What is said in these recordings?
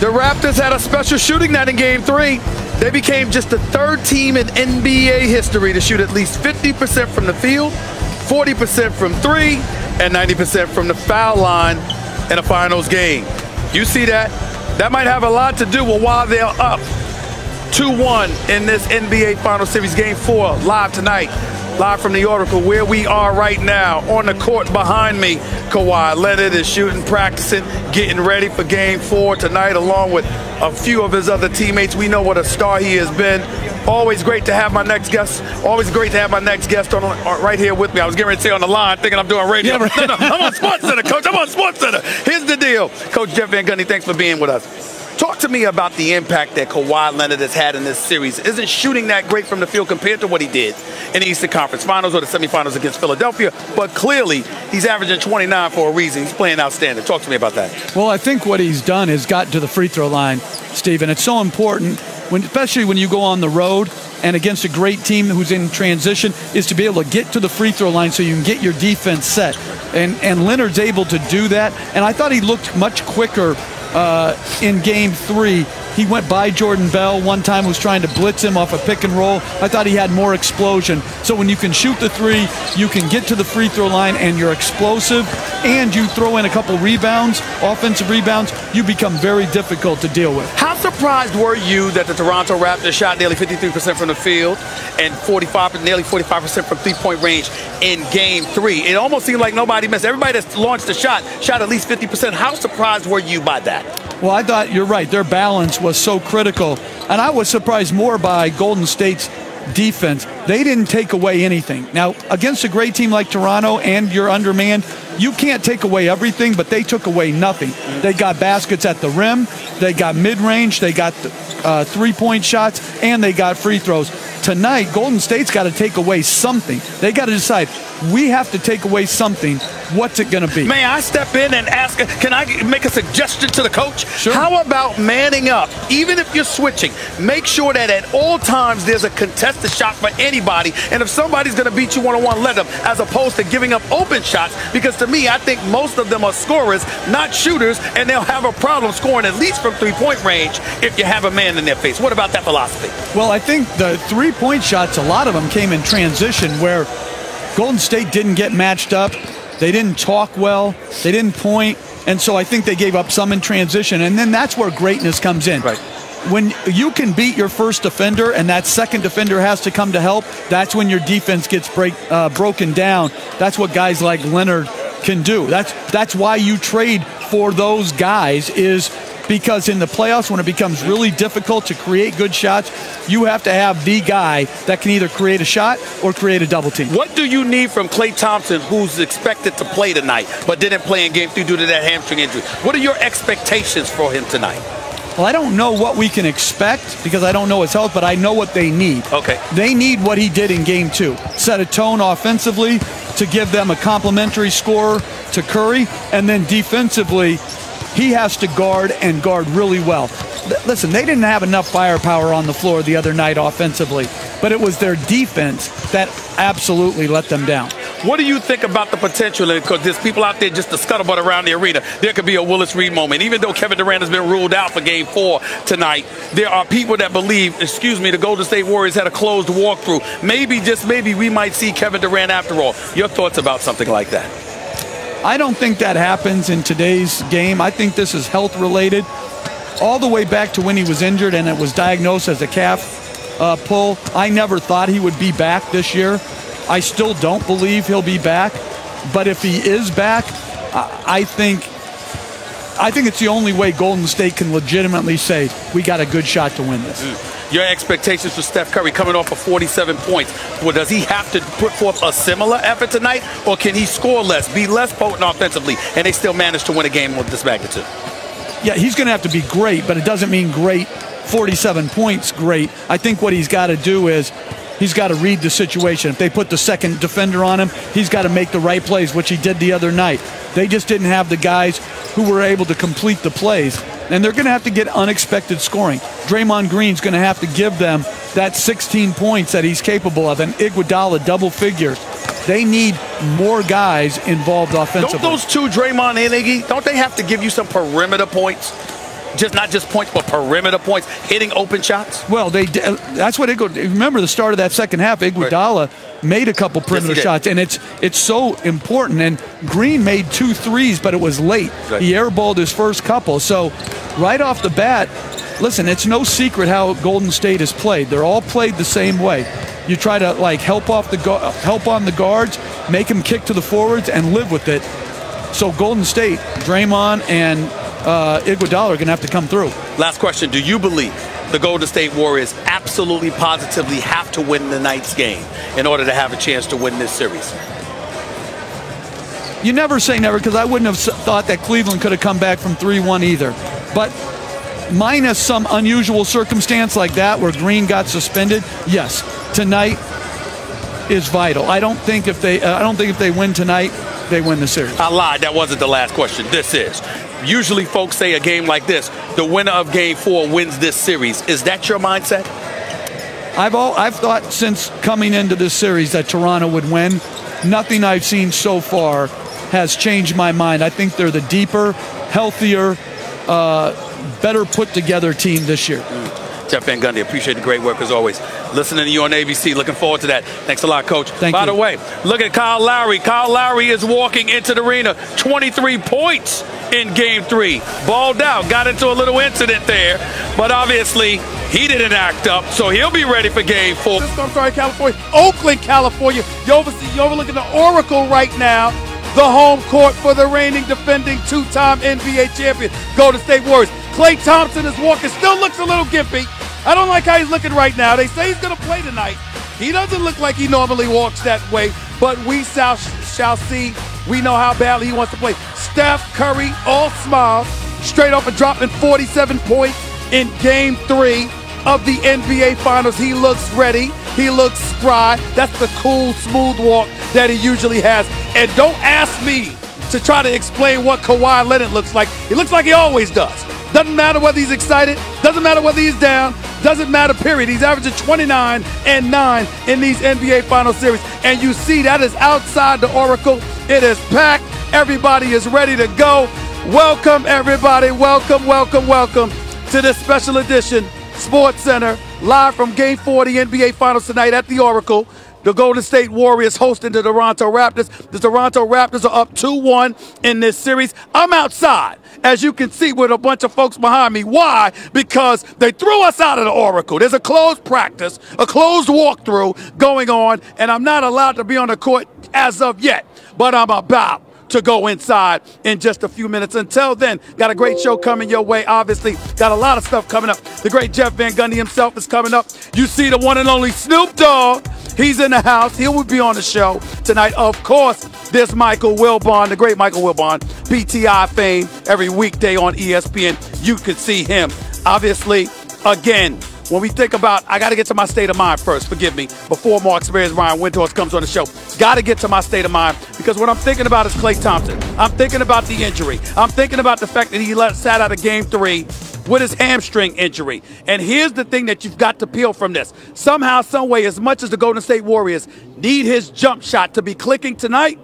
The Raptors had a special shooting night in Game 3. They became just the third team in NBA history to shoot at least 50% from the field, 40% from three, and 90% from the foul line in a finals game. You see that? That might have a lot to do with why they're up 2-1 in this NBA Final Series Game 4 live tonight. Live from the Oracle, where we are right now. On the court behind me, Kawhi Leonard is shooting, practicing, getting ready for Game 4 tonight, along with a few of his other teammates. We know what a star he has been. Always great to have my next guest. Always great to have my next guest on right here with me. I was getting ready to say on the line, thinking I'm doing radio. No, I'm on SportsCenter, Coach. I'm on SportsCenter. Here's the deal. Coach Jeff Van Gundy, thanks for being with us. Talk to me about the impact that Kawhi Leonard has had in this series. Isn't shooting that great from the field compared to what he did in the Eastern Conference Finals or the semifinals against Philadelphia? But clearly, he's averaging 29 for a reason. He's playing outstanding. Talk to me about that. Well, I think what he's done is gotten to the free throw line, Steve, and it's so important, especially when you go on the road and against a great team who's in transition, is to be able to get to the free throw line so you can get your defense set. And Leonard's able to do that. And I thought he looked much quicker in Game 3. He went by Jordan Bell one time, was trying to blitz him off a pick and roll. I thought he had more explosion. So when you can shoot the three, you can get to the free throw line and you're explosive, and you throw in a couple rebounds, offensive rebounds, you become very difficult to deal with. How surprised were you that the Toronto Raptors shot nearly 53% from the field and nearly 45% from three-point range in Game 3? It almost seemed like nobody missed. Everybody that launched a shot at least 50%. How surprised were you by that? Well, I thought you're right. Their balance was so critical. And I was surprised more by Golden State's defense. They didn't take away anything. Now, against a great team like Toronto and you're undermanned, you can't take away everything, but they took away nothing. They got baskets at the rim, they got mid-range, they got three-point shots, and they got free throws. Tonight, Golden State's got to take away something. They got to decide, we have to take away something. What's it going to be? May I step in and ask, can I make a suggestion to the coach? Sure. How about manning up? Even if you're switching, make sure that at all times there's a contested shot for anybody. And if somebody's going to beat you one-on-one, let them, as opposed to giving up open shots. Because to me, I think most of them are scorers, not shooters, and they'll have a problem scoring at least from three-point range if you have a man in their face. What about that philosophy? Well, I think the three-point shots, a lot of them came in transition where Golden State didn't get matched up. They didn't talk well. They didn't point. And so I think they gave up some in transition. And then that's where greatness comes in. Right. When you can beat your first defender and that second defender has to come to help, that's when your defense gets broken down. That's what guys like Leonard can do. That's why you trade for those guys, is because in the playoffs, when it becomes really difficult to create good shots, you have to have the guy that can either create a shot or create a double team. What do you need from Klay Thompson, who's expected to play tonight but didn't play in Game 3 due to that hamstring injury? What are your expectations for him tonight? Well, I don't know what we can expect because I don't know his health, but I know what they need. Okay. They need what he did in Game 2. Set a tone offensively to give them a complimentary score to Curry, and then defensively, he has to guard and guard really well. Listen, they didn't have enough firepower on the floor the other night offensively, but it was their defense that absolutely let them down. What do you think about the potential? Because there's people out there just to scuttlebutt around the arena. There could be a Willis Reed moment. Even though Kevin Durant has been ruled out for Game 4 tonight, there are people that believe, the Golden State Warriors had a closed walkthrough. Maybe, just maybe, we might see Kevin Durant after all. Your thoughts about something like that? I don't think that happens in today's game. I think this is health related. All the way back to when he was injured and it was diagnosed as a calf pull. I never thought he would be back this year. I still don't believe he'll be back. But if he is back, I think it's the only way Golden State can legitimately say we got a good shot to win this. Your expectations for Steph Curry coming off of 47 points. Well, does he have to put forth a similar effort tonight, or can he score less, be less potent offensively, and they still manage to win a game of this magnitude? Yeah, he's going to have to be great, but it doesn't mean great. 47 points, great. I think what he's got to do is he's got to read the situation. If they put the second defender on him, he's got to make the right plays, which he did the other night. They just didn't have the guys who were able to complete the plays. And they're going to have to get unexpected scoring. Draymond Green's going to have to give them that 16 points that he's capable of, and Iguodala double figures. They need more guys involved offensively. Don't those two, Draymond and Iggy, don't they have to give you some perimeter points? Just not just points, but perimeter points, hitting open shots? Well, that's what remember the start of that second half, Iguodala made a couple perimeter shots, and it's so important. And Green made 2 threes, but it was late. Right. He airballed his first couple. So right off the bat, listen, it's no secret how Golden State is played. They're all played the same way. You try to help on the guards, make them kick to the forwards, and live with it. So Golden State, Draymond and Iguodala are going to have to come through. Last question. Do you believe the Golden State Warriors absolutely positively have to win tonight's game in order to have a chance to win this series? You never say never, because I wouldn't have thought that Cleveland could have come back from 3-1 either. But minus some unusual circumstance like that where Green got suspended, yes, tonight is vital. I don't think if they win tonight, they win the series. I lied. That wasn't the last question. This is. Usually folks say a game like this, the winner of Game 4 wins this series. Is that your mindset? I've thought since coming into this series that Toronto would win. Nothing I've seen so far has changed my mind. I think they're the deeper, healthier, better put-together team this year. Jeff Van Gundy, appreciate the great work as always. Listening to you on ABC, looking forward to that. Thanks a lot, Coach. By the way, look at Kyle Lowry. Kyle Lowry is walking into the arena, 23 points in Game 3. Balled out, got into a little incident there, but obviously he didn't act up, so he'll be ready for Game 4. I'm sorry, California. Oakland, California. You're overlooking the Oracle right now. The home court for the reigning, defending, 2-time NBA champion, Golden State Warriors. Klay Thompson is walking, still looks a little gimpy. I don't like how he's looking right now. They say he's going to play tonight. He doesn't look like he normally walks that way, but we shall see. We know how badly he wants to play. Steph Curry, all smiles, straight off and dropping 47 points in Game 3 of the NBA Finals. He looks ready. He looks spry. That's the cool, smooth walk that he usually has. And don't ask me to try to explain what Kawhi Leonard looks like. He looks like he always does. Doesn't matter whether he's excited. Doesn't matter whether he's down. Doesn't matter, period. He's averaging 29 and 9 in these NBA Final Series. And you see that is outside the Oracle. It is packed. Everybody is ready to go. Welcome, everybody. Welcome, welcome, welcome to this special edition Sports Center, live from Game 4 of the NBA Finals tonight at the Oracle. The Golden State Warriors hosting the Toronto Raptors. The Toronto Raptors are up 2-1 in this series. I'm outside, as you can see, with a bunch of folks behind me. Why? Because they threw us out of the Oracle. There's a closed practice, a closed walkthrough going on, and I'm not allowed to be on the court as of yet, but I'm about to go inside in just a few minutes. Until then, got a great show coming your way. Obviously, got a lot of stuff coming up. The great Jeff Van Gundy himself is coming up. You see the one and only Snoop Dogg. He's in the house. He will be on the show tonight. Of course, there's Michael Wilbon, the great Michael Wilbon, PTI fame, every weekday on ESPN. You could see him. Obviously, again, when we think about, I got to get to my state of mind first, forgive me, before Mark Spears, Ryan Windhorst comes on the show. Got to get to my state of mind, because what I'm thinking about is Klay Thompson. I'm thinking about the injury. I'm thinking about the fact that he sat out of Game 3 with his hamstring injury. And here's the thing that you've got to peel from this. Somehow, some way, as much as the Golden State Warriors need his jump shot to be clicking tonight,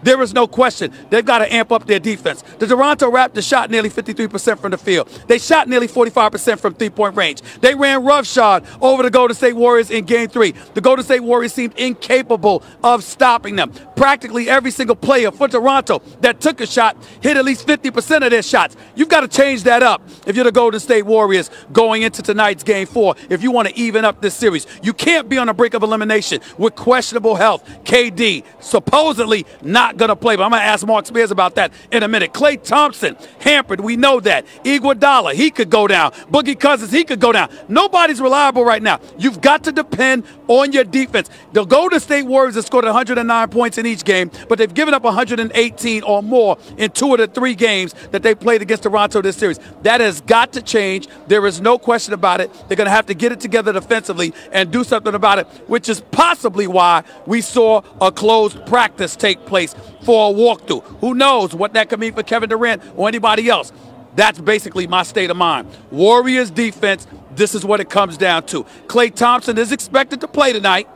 there is no question. They've got to amp up their defense. The Toronto Raptors shot nearly 53% from the field. They shot nearly 45% from three-point range. They ran roughshod over the Golden State Warriors in Game 3. The Golden State Warriors seemed incapable of stopping them. Practically every single player for Toronto that took a shot hit at least 50% of their shots. You've got to change that up if you're the Golden State Warriors going into tonight's Game 4, if you want to even up this series. You can't be on the brink of elimination with questionable health. KD supposedly not going to play, but I'm going to ask Mark Spears about that in a minute. Klay Thompson, hampered, we know that. Iguodala, he could go down. Boogie Cousins, he could go down. Nobody's reliable right now. You've got to depend on your defense. The Golden State Warriors have scored 109 points in each game, but they've given up 118 or more in 2 of the 3 games that they played against Toronto this series. That has got to change. There is no question about it. They're going to have to get it together defensively and do something about it, which is possibly why we saw a closed practice take place for a walkthrough. Who knows what that could mean for Kevin Durant or anybody else. That's basically my state of mind. Warriors defense, this is what it comes down to. Klay Thompson is expected to play tonight.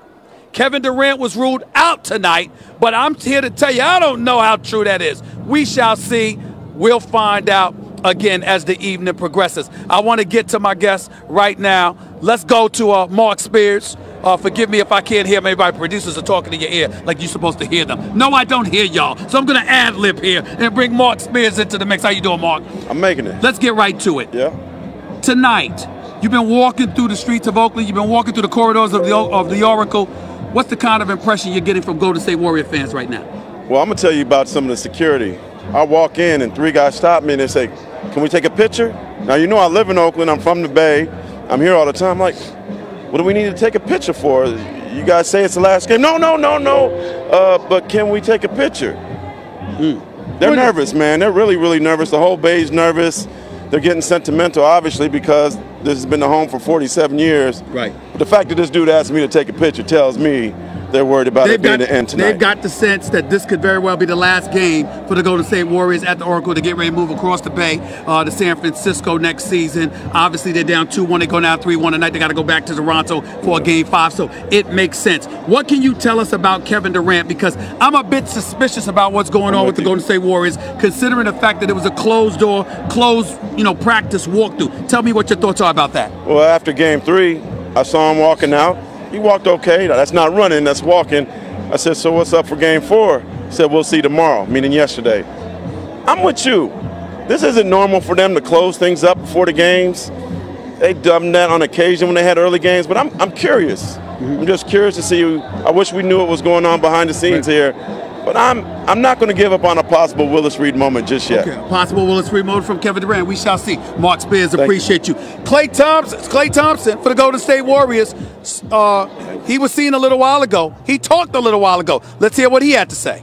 Kevin Durant was ruled out tonight, but I'm here to tell you, I don't know how true that is. We shall see. We'll find out again as the evening progresses. I want to get to my guests right now. Let's go to Mark Spears. Forgive me if I can't hear. Maybe my producers are talking in your ear like you're supposed to hear them. No, I don't hear y'all. So I'm going to ad-lib here and bring Mark Spears into the mix. How you doing, Mark? I'm making it. Let's get right to it. Yeah. Tonight, you've been walking through the streets of Oakland. You've been walking through the corridors of the Oracle. What's the kind of impression you're getting from Golden State Warrior fans right now? Well, I'm going to tell you about some of the security. I walk in and 3 guys stop me and they say, "Can we take a picture?" Now, you know I live in Oakland. I'm from the Bay. I'm here all the time. I'm like, what do we need to take a picture for? You guys say it's the last game. No. But can we take a picture? They're nervous, man. They're really, really nervous. The whole Bay's nervous. They're getting sentimental, obviously, because this has been the home for 47 years. Right. But the fact that this dude asked me to take a picture tells me they're worried about it being the end tonight. They've got the sense that this could very well be the last game for the Golden State Warriors at the Oracle to get ready to move across the Bay to San Francisco next season. Obviously, they're down 2-1. They go down 3-1 tonight. They got to go back to Toronto for a Game 5, so it makes sense. What can you tell us about Kevin Durant? Because I'm a bit suspicious about what's going on with the Golden State Warriors, considering the fact that it was a closed-door, practice walkthrough. Tell me what your thoughts are about that. Well, after Game 3, I saw him walking out. He walked okay. Now, that's not running, that's walking. I said, so what's up for Game 4? He said, we'll see tomorrow, meaning yesterday. I'm with you. This isn't normal for them to close things up before the games. They've done that on occasion when they had early games, but I'm curious. I'm just curious to see. I wish we knew what was going on behind the scenes here. But I'm not going to give up on a possible Willis Reed moment just yet. Okay, possible Willis Reed moment from Kevin Durant. We shall see. Mark Spears, appreciate you. Klay Thompson for the Golden State Warriors. He was seen a little while ago. He talked a little while ago. Let's hear what he had to say.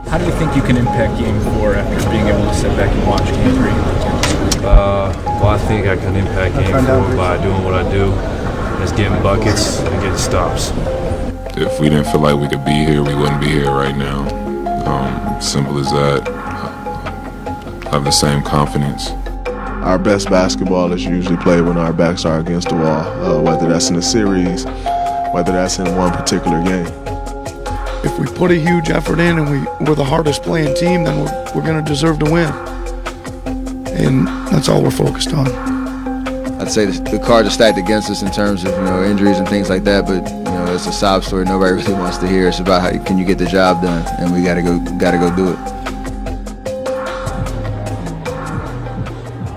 How do you think you can impact Game 4 after being able to sit back and watch Game 3? Well, I think I can impact Game 4 by doing what I do. Just getting buckets and getting stops. If we didn't feel like we could be here, we wouldn't be here right now. Simple as that. Have the same confidence. Our best basketball is usually played when our backs are against the wall, whether that's in a series, whether that's in one particular game. If we put a huge effort in and we're the hardest playing team, then we're going to deserve to win. And that's all we're focused on. I'd say the cards are stacked against us in terms of injuries and things like that, but it's a sob story nobody really wants to hear. It's about how can you get the job done, and we gotta go do it.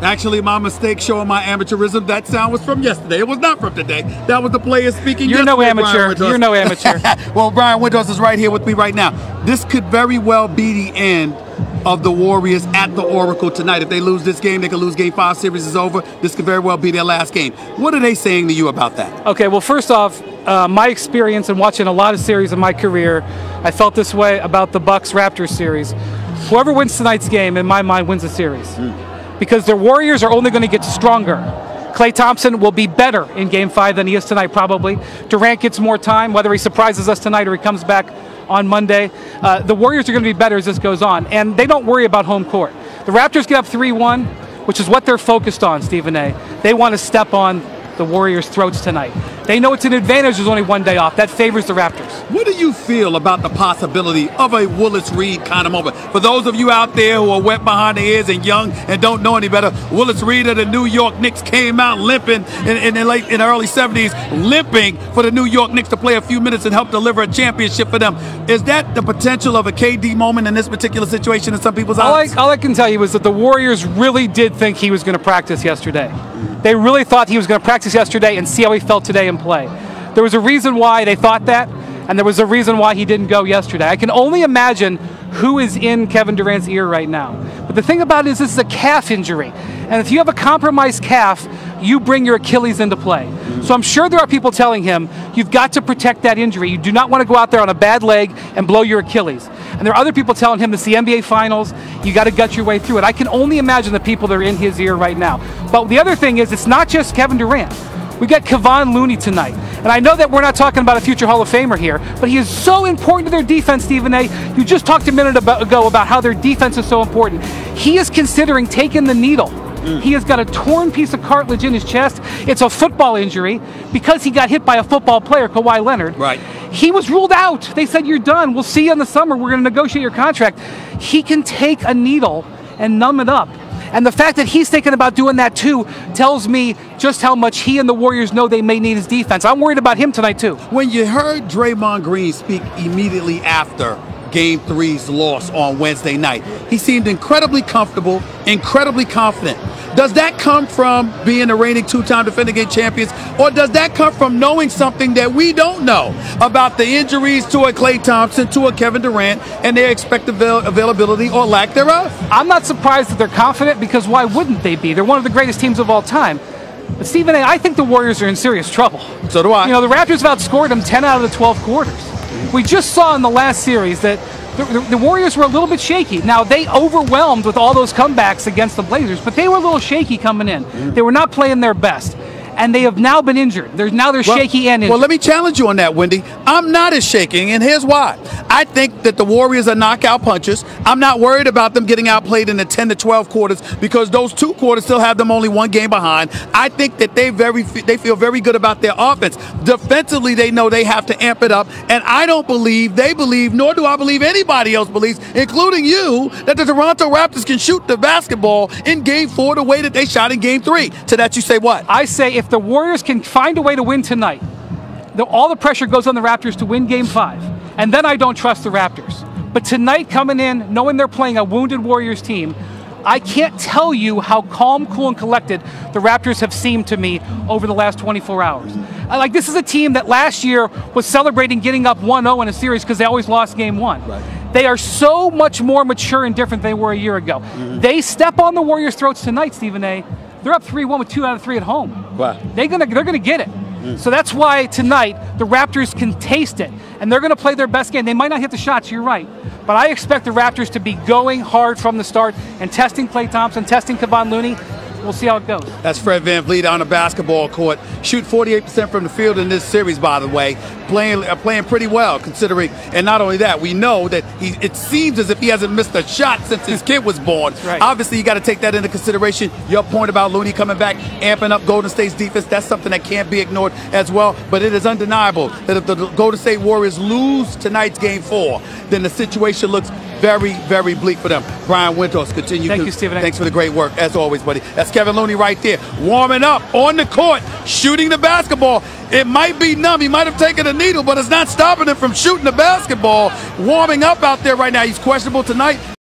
Actually, my mistake showing my amateurism. That sound was from yesterday. It was not from today. That was the players speaking. You're no amateur. You're no amateur. Well, Brian Windhorst is right here with me right now. This could very well be the end of the Warriors at the Oracle tonight. If they lose this game, they could lose Game 5. Series is over. This could very well be their last game. What are they saying to you about that? Okay, well, first off, my experience in watching a lot of series in my career, I felt this way about the Bucks-Raptors series. Whoever wins tonight's game, in my mind, wins the series. Because the Warriors are only going to get stronger. Klay Thompson will be better in Game 5 than he is tonight, probably. Durant gets more time, whether he surprises us tonight or he comes back on Monday. The Warriors are going to be better as this goes on, and they don't worry about home court. The Raptors get up 3-1, which is what they're focused on, Stephen A. They want to step on the Warriors' throats tonight. They know it's an advantage. There's only one day off. That favors the Raptors. What do you feel about the possibility of a Willis Reed kind of moment? For those of you out there who are wet behind the ears and young and don't know any better, Willis Reed of the New York Knicks came out limping in the early 70s, limping for the New York Knicks to play a few minutes and help deliver a championship for them. Is that the potential of a KD moment in this particular situation in some people's eyes? All I can tell you is that the Warriors really did think he was going to practice yesterday. They really thought he was going to practice yesterday and see how he felt today in play. There was a reason why they thought that, and there was a reason why he didn't go yesterday. I can only imagine who is in Kevin Durant's ear right now. But the thing about it is this is a calf injury. And if you have a compromised calf, you bring your Achilles into play. So I'm sure there are people telling him, you've got to protect that injury. You do not want to go out there on a bad leg and blow your Achilles. And there are other people telling him, it's the NBA Finals, you got to gut your way through it. I can only imagine the people that are in his ear right now. But the other thing is, it's not just Kevin Durant. We got Kevon Looney tonight. And I know that we're not talking about a future Hall of Famer here, but he is so important to their defense, Stephen A. You just talked a minute ago about how their defense is so important. He is considering taking the needle. He has got a torn piece of cartilage in his chest. It's a football injury because he got hit by a football player, Kawhi Leonard. Right. He was ruled out. They said, you're done. We'll see you in the summer. We're going to negotiate your contract. He can take a needle and numb it up. And the fact that he's thinking about doing that too tells me just how much he and the Warriors know they may need his defense. I'm worried about him tonight too. When you heard Draymond Green speak immediately after Game 3's loss on Wednesday night, he seemed incredibly comfortable, incredibly confident. Does that come from being the reigning two-time defending game champions, or does that come from knowing something that we don't know about the injuries to a Klay Thompson, to a Kevin Durant, and their expected availability or lack thereof? I'm not surprised that they're confident, because why wouldn't they be? They're one of the greatest teams of all time. But Stephen A., I think the Warriors are in serious trouble. So do I. You know, the Raptors have outscored them 10 out of the 12 quarters. We just saw in the last series that the Warriors were a little bit shaky. Now, they overwhelmed with all those comebacks against the Blazers, but they were a little shaky coming in. They were not playing their best. And they have now been injured. They're shaky and injured. Well, let me challenge you on that, Wendy. I'm not as shaking, and here's why. I think that the Warriors are knockout punchers. I'm not worried about them getting outplayed in the 10 to 12 quarters, because those 2 quarters still have them only 1 game behind. I think that they feel very good about their offense. Defensively, they know they have to amp it up, and I don't believe, they believe, nor do I believe anybody else believes, including you, that the Toronto Raptors can shoot the basketball in Game 4 the way that they shot in Game 3. To that you say what? I say if the Warriors can find a way to win tonight, all the pressure goes on the Raptors to win Game 5. And then I don't trust the Raptors. But tonight, coming in, knowing they're playing a wounded Warriors team, I can't tell you how calm, cool, and collected the Raptors have seemed to me over the last 24 hours. Like, this is a team that last year was celebrating getting up 1-0 in a series because they always lost Game 1. Right. They are so much more mature and different than they were a year ago. They step on the Warriors' throats tonight, Stephen A. They're up 3-1 with 2 out of 3 at home. Wow. They're gonna get it. So that's why tonight the Raptors can taste it, and they're going to play their best game. They might not hit the shots, you're right, but I expect the Raptors to be going hard from the start and testing Klay Thompson, testing Kevon Looney. We'll see how it goes. That's Fred VanVleet on the basketball court. Shoot 48% from the field in this series, by the way. Playing pretty well, considering. And not only that, we know that it seems as if he hasn't missed a shot since his kid was born. Right. Obviously, you got to take that into consideration. Your point about Looney coming back, amping up Golden State's defense, that's something that can't be ignored as well. But it is undeniable that if the Golden State Warriors lose tonight's Game 4, then the situation looks very, very bleak for them. Brian Winters, continue. Thank you, Stephen A. Thanks for the great work, as always, buddy. That's Kevin Looney right there, warming up on the court, shooting the basketball. It might be numb. He might have taken a needle, but it's not stopping him from shooting the basketball. Warming up out there right now. He's questionable tonight.